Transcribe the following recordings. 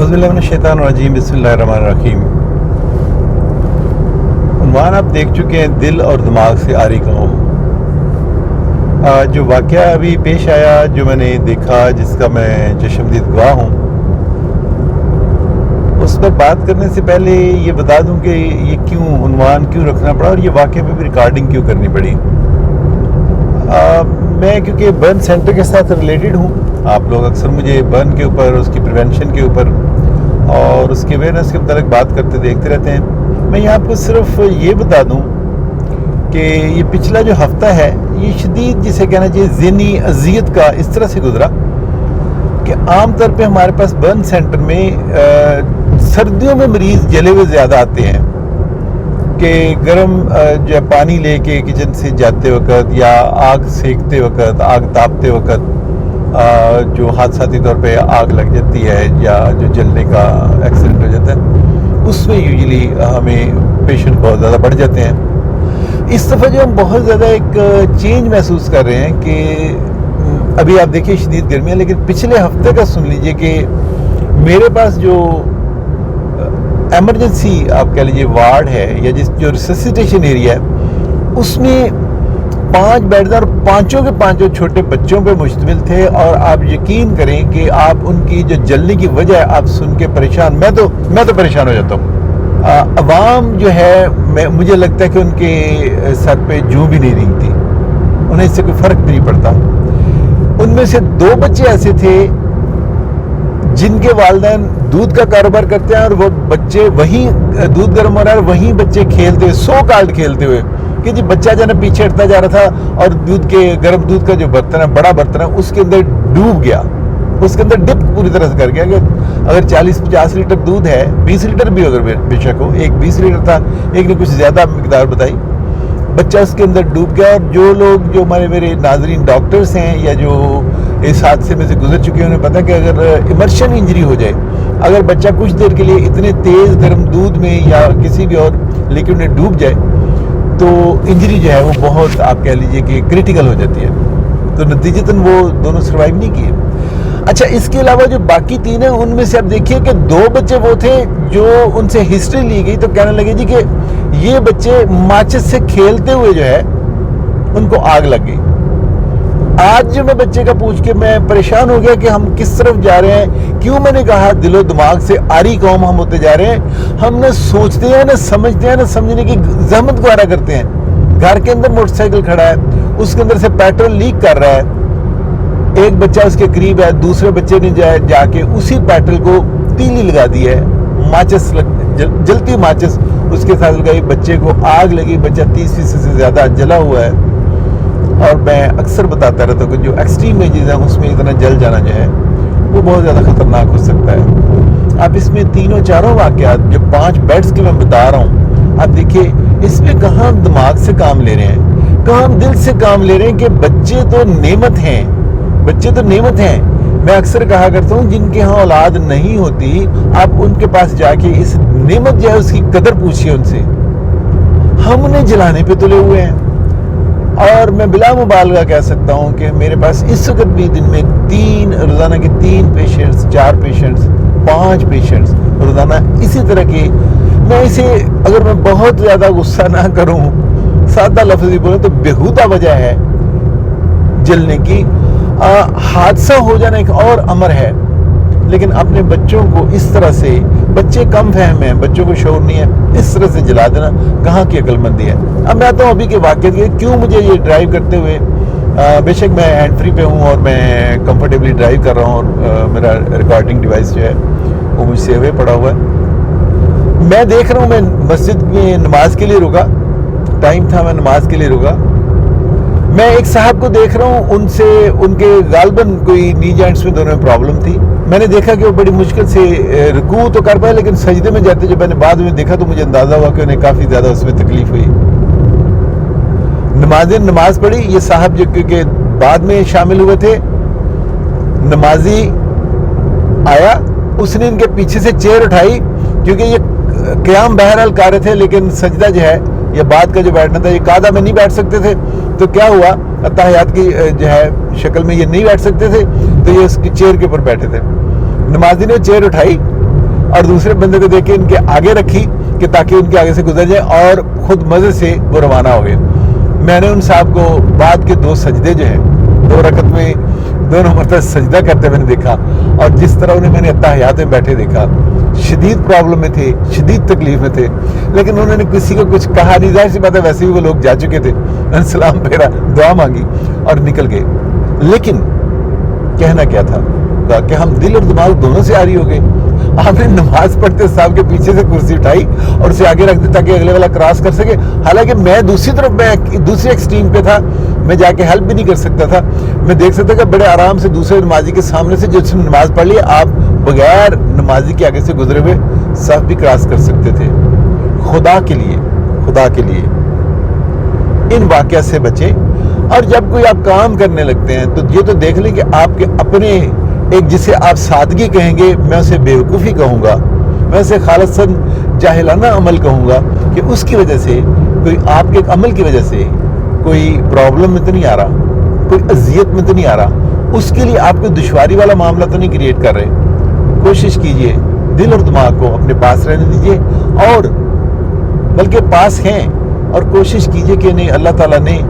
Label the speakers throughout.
Speaker 1: औज़ुबिल्लाहिमिनश्शैतानिर्रजीम बिस्मिल्लाहिर्रहमानिर्रहीम। उन्वान आप देख चुके हैं, दिल और दिमाग से आरी कौम। जो वाक़या अभी पेश आया, जो मैंने देखा, जिसका मैं चश्मदीद गवाह हूँ, उस पर बात करने से पहले ये बता दूं कि ये क्यों उन्वान क्यों रखना पड़ा और ये वाक़या पे भी रिकॉर्डिंग क्यों करनी पड़ी। मैं क्योंकि बर्न सेंटर के साथ रिलेटेड हूँ, आप लोग अक्सर मुझे बर्न के ऊपर, उसकी प्रिवेंशन के ऊपर और उसके अवेयरनेस के मुताबिक बात करते देखते रहते हैं। मैं यहाँ आपको सिर्फ ये बता दूँ कि ये पिछला जो हफ्ता है, ये शदीद, जिसे कहना चाहिए, ज़हनी अज़ियत का इस तरह से गुजरा कि आम तौर पे हमारे पास बर्न सेंटर में सर्दियों में मरीज़ जले हुए ज़्यादा आते हैं कि गर्म जो पानी लेके किचन से जाते वक्त या आग सेकते वक्त, आग तापते वक्त जो हादसाती तौर पे आग लग जाती है या जो जलने का एक्सीडेंट हो जाता है, उसमें यूजुअली हमें पेशेंट बहुत ज़्यादा बढ़ जाते हैं। इस दफ़ा जो हम बहुत ज़्यादा एक चेंज महसूस कर रहे हैं कि अभी आप देखिए शदीद गर्मी है, लेकिन पिछले हफ्ते का सुन लीजिए कि मेरे पास जो एमरजेंसी आप कह लीजिए वार्ड है या जो रिससिटेशन एरिया है, उसमें 5 बेड और पांचों के पांचों छोटे बच्चों पे मुश्तमिल थे। और आप यकीन करें कि आप उनकी जो जलने की वजह आप सुन के परेशान, मैं तो परेशान हो जाता हूँ। अवाम जो है, मुझे लगता है कि उनके सर पे जूं भी नहीं रेंगती, उन्हें इससे कोई फ़र्क नहीं पड़ता। उनमें से 2 बच्चे ऐसे थे जिनके वालिदैन दूध का कारोबार करते हैं और वो बच्चे वहीं दूध गर्म हो रहा है और वहीं बच्चे खेलते हुए, सो काल्ड खेलते हुए, कि जी बच्चा जो है पीछे हटता जा रहा था और गर्म दूध का जो बर्तन है, बड़ा बर्तन है, उसके अंदर डूब गया, उसके अंदर डिप पूरी तरह से कर गया कि अगर 40-50 लीटर दूध है, 20 लीटर भी अगर बेशक हो, एक 20 लीटर था, एक ने कुछ ज़्यादा मिकदार बताई, बच्चा उसके अंदर डूब गया। और जो मेरे नाजरीन डॉक्टर्स हैं या जो इस हादसे में से गुजर चुके हैं, उन्हें पता है कि अगर इमर्शन इंजरी हो जाए, अगर बच्चा कुछ देर के लिए इतने तेज़ गर्म दूध में या किसी भी और लिक्विड में डूब जाए तो इंजरी जो है वो बहुत, आप कह लीजिए कि क्रिटिकल हो जाती है। तो नतीजतन वो दोनों सर्वाइव नहीं किए। अच्छा, इसके अलावा जो बाकी 3 हैं, उनमें से आप देखिए कि 2 बच्चे वो थे जो उनसे हिस्ट्री ली गई तो कहने लगे जी कि ये बच्चे माचिस से खेलते हुए जो है उनको आग लग गई। आज जो मैं बच्चे का पूछ के मैं परेशान हो गया कि हम किस तरफ जा रहे हैं। क्यों? मैंने कहा दिलो दिमाग से आरी कौम हम होते जा रहे हैं। हम न सोचते हैं, न समझते हैं, न समझने की जहमत गुजारा करते हैं। घर के अंदर मोटरसाइकिल खड़ा है, उसके अंदर से पेट्रोल लीक कर रहा है, एक बच्चा उसके करीब है, दूसरे बच्चे ने जाके उसी पेट्रोल को तीली लगा दी है, माचिस जलती माचिस उसके साथ लगाई, बच्चे को आग लगी, बच्चा 30% से ज़्यादा जला हुआ है। और मैं अक्सर बताता रहता हूँ कि जो एक्सट्रीम एजेस हैं उसमें इतना जल जाना जो है वो बहुत ज़्यादा ख़तरनाक हो सकता है। अब इसमें 3-4 वाक़यात जो 5 बेड्स के मैं बता रहा हूँ, आप देखिए इसमें कहाँ हम दिमाग से काम ले रहे हैं, कहाँ हम दिल से काम ले रहे हैं कि बच्चे तो नेमत हैं, बच्चे तो नेमत हैं। मैं अक्सर कहा करता हूँ जिनके यहाँ औलाद नहीं होती, आप उनके पास जाके इस नेमत जो है उसकी कदर पूछिए उनसे। हम उन्हें जलाने पे तुले हुए हैं। और मैं बिला मुबालगा कह सकता हूँ कि मेरे पास इस वक्त भी दिन में रोज़ाना के 3 पेशेंट्स, 4 पेशेंट्स, 5 पेशेंट्स रोज़ाना इसी तरह के। मैं इसे, अगर मैं बहुत ज़्यादा गुस्सा ना करूँ, सादा लफ्ज़ भी बोलूँ, तो बेहुदा वजह है जलने की। हादसा हो जाना एक और अमर है, लेकिन अपने बच्चों को इस तरह से, बच्चे कम फहम हैं, बच्चों को शौर नहीं है, इस तरह से जला देना कहाँ की अक्लमंदी है। अब मैं आता हूँ अभी के वाक़े के, क्यों मुझे ये ड्राइव करते हुए, बेशक मैं हैंड फ्री पे हूँ और मैं कंफर्टेबली ड्राइव कर रहा हूँ और मेरा रिकॉर्डिंग डिवाइस जो है वो मुझसे हुए पड़ा हुआ है। मैं देख रहा हूँ, मैं मस्जिद में नमाज के लिए रुका, टाइम था, मैं नमाज के लिए रुका। मैं एक साहब को देख रहा हूँ, उनके गालबन कोई नी जॉइंट्स में दोनों में प्रॉब्लम थी। मैंने देखा कि वो बड़ी मुश्किल से रुकू तो कर पाए, लेकिन सजदे में जाते जब मैंने बाद में देखा तो मुझे अंदाज़ा हुआ कि उन्हें काफ़ी ज़्यादा उसमें तकलीफ हुई। नमाज पढ़ी, ये साहब जो क्योंकि बाद में शामिल हुए थे, नमाजी आया, उसने इनके पीछे से चेयर उठाई, क्योंकि ये क़याम बहरहाल कर रहे थे, लेकिन सजदा जो है या बाद का जो बैठना था, ये कादा में नहीं बैठ सकते थे। तो क्या हुआ, अत्ताहियात की जो है शक्ल में ये नहीं बैठ सकते थे, तो ये उसकी चेयर के ऊपर बैठे थे। नमाजी ने चेयर उठाई اور دوسرے بندے کو دیکھ کے ان کے آگے رکھی کہ تاکہ ان کے آگے سے گزر جائے اور خود مزے سے وہ روانہ ہو گئے. میں نے ان صاحب کو بعد کے 2 سجدے جو ہیں 2 رکعت میں دونوں مرتبہ سجدہ کرتے میں نے دیکھا, اور جس طرح انہیں میں نے اتحیات میں بیٹھے دیکھا, شدید پرابلم میں تھے, شدید تکلیف میں تھے, لیکن انہوں نے کسی کو کچھ کہا نہیں. ظاہر سی بات ہے ویسے بھی وہ لوگ جا چکے تھے, سلام پھیرا, دعا مانگی اور نکل گئے. لیکن کہنا کیا تھا کہ ہم دل اور دماغ دونوں سے آری ہو گئے. آپ نے نماز پڑھتے صاحب کے پیچھے سے کرسی اٹھائی اور اسے آگے رکھ دی تاکہ اگلے والا کراس کر سکے, حالانکہ میں دوسری طرف, میں دوسری ایکسٹریم پہ تھا, میں جا کے ہیلپ بھی نہیں کر سکتا تھا. میں دیکھ سکتا کہ بڑے آرام سے دوسرے نمازی کے سامنے سے جس نے نماز پڑھ لی, آپ بغیر نمازی کے آگے سے گزرے ہوئے صف بھی کراس کر سکتے تھے. خدا کے لیے ان واقعات سے بچیں. اور جب کوئی آپ کام کرنے لگتے ہیں تو یہ تو دیکھ لیں کہ آپ کے اپنے ایک جسے آپ سادگی کہیں گے, میں اسے بیوقوفی کہوں گا, میں اسے خالصاً جاہلانہ عمل کہوں گا, کہ اس کی وجہ سے کوئی آپ کے عمل کی وجہ سے کوئی پرابلم میں تو نہیں آ رہا, کوئی اذیت میں تو نہیں آ رہا, اس کے لیے آپ کوئی دشواری والا معاملہ تو نہیں کریٹ کر رہے. کوشش کیجئے دل اور دماغ کو اپنے پاس رہنے دیجئے, اور بلکہ پاس ہیں, اور کوشش کیجئے کہ نہیں, اللہ تعالیٰ نے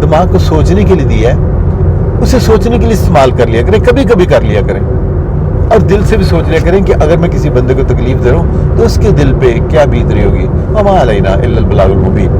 Speaker 1: دماغ کو سوچنے کے لیے دیا ہے, اسے سوچنے کے لیے استعمال کر لیا کریں, کبھی کبھی کر لیا کریں, اور دل سے بھی سوچ لیا کریں کہ اگر میں کسی بندے کو تکلیف دے رہا ہوں تو اس کے دل پہ کیا بیت رہی ہوگی. وما علینا الا البلاغ المبین.